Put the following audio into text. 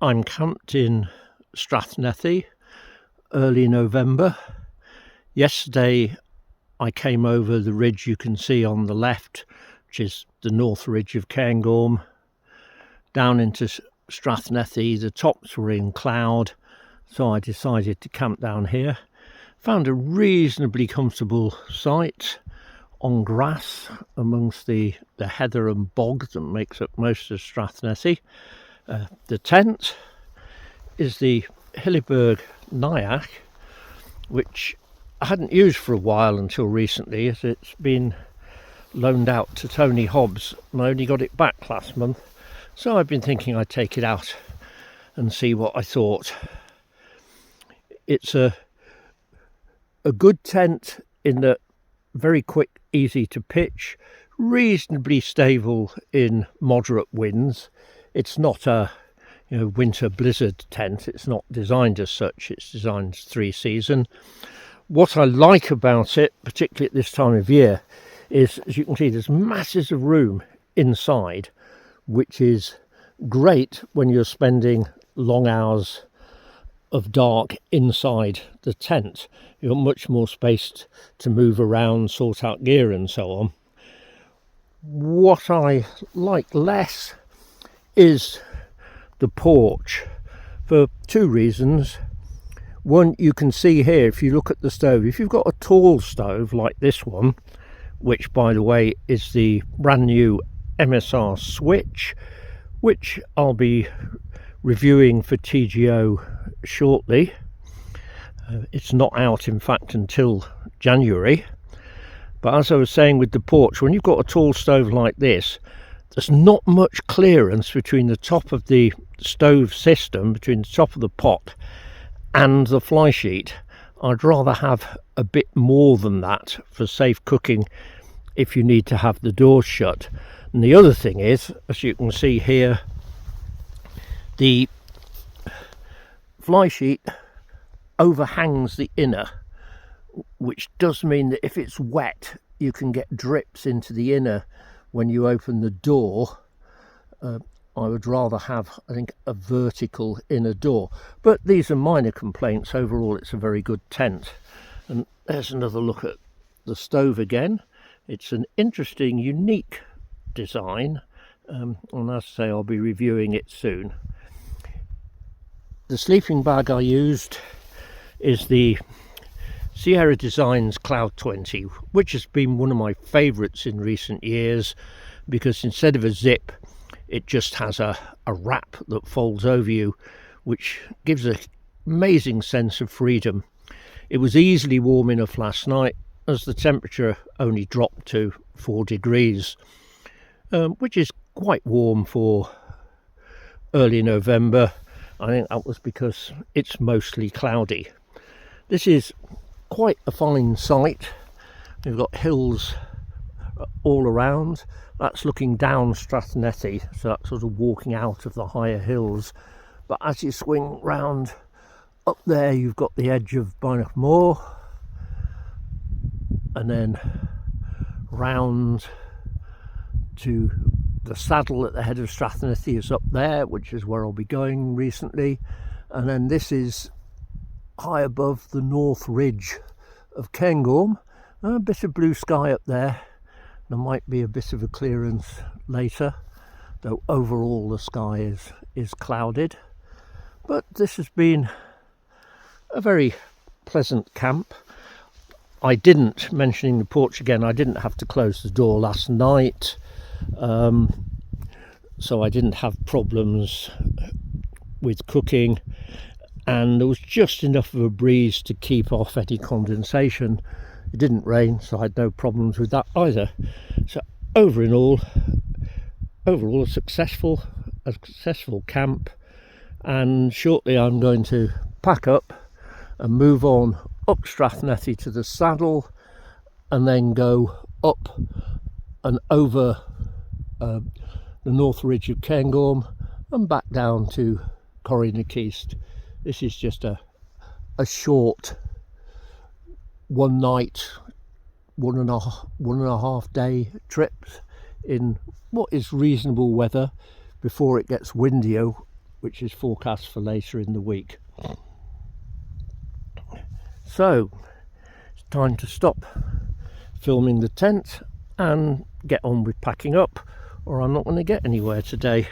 I'm camped in Strath, Nethy, early November. Yesterday I came over the ridge you can see on the left, which is the north ridge of Cairngorm, down into Strath Nethy. The tops were in cloud, so I decided to camp down here. Found a reasonably comfortable site on grass amongst the heather and bog that makes up most of Strath Nethy. The tent is the Hillwalking Nyack, which I hadn't used for a while until recently, as it's been loaned out to Tony Hobbs and I only got it back last month, so I've been thinking I'd take it out and see what I thought. It's a good tent in that very quick, easy to pitch, reasonably stable in moderate winds. It's not a winter blizzard tent. It's not designed as such. It's designed as 3-season. What I like about it, particularly at this time of year, is, as you can see, there's masses of room inside, which is great when you're spending long hours of dark inside the tent. You've got much more space to move around, sort out gear and so on. What I like less is the porch, for two reasons. One, you can see here, if you look at the stove, if you've got a tall stove like this one, which by the way is the brand new MSR switch, which I'll be reviewing for TGO shortly. It's not out in fact until January. But as I was saying with the porch, when you've got a tall stove like this, there's not much clearance between the top of the stove system, between the top of the pot and the fly sheet. I'd rather have a bit more than that for safe cooking if you need to have the doors shut. And the other thing is, as you can see here, the fly sheet overhangs the inner, which does mean that if it's wet you can get drips into the inner when you open the door. I would rather have, I think, a vertical inner door, but these are minor complaints. Overall it's a very good tent. And there's another look at the stove again. It's an interesting, unique design, and as I say, I'll be reviewing it soon. The sleeping bag I used is the Sierra Designs Cloud 20, which has been one of my favourites in recent years, because instead of a zip it just has a wrap that folds over you, which gives an amazing sense of freedom. It was easily warm enough last night, as the temperature only dropped to 4 degrees, which is quite warm for early November. I think that was because it's mostly cloudy. This is quite a fine site. We've got hills all around. That's looking down Strath Nethy, so that's sort of walking out of the higher hills. But as you swing round up there, you've got the edge of Bynach Moor, and then round to the saddle at the head of Strath Nethy is up there, which is where I'll be going recently. And then this is high above the north ridge of Cairngorm. A bit of blue sky up there. There might be a bit of a clearance later, though overall the sky is clouded. But this has been a very pleasant camp. I didn't, mentioning the porch again, I didn't have to close the door last night, so I didn't have problems with cooking, and there was just enough of a breeze to keep off any condensation. It didn't rain, so I had no problems with that either. So overall a successful camp, and shortly I'm going to pack up and move on up Strath Nethy to the saddle, and then go up and over the north ridge of Cairngorm and back down to Corrynick East. This is just a short one night, one and a half day trips in what is reasonable weather before it gets windier, which is forecast for later in the week. So it's time to stop filming the tent and get on with packing up, or I'm not going to get anywhere today.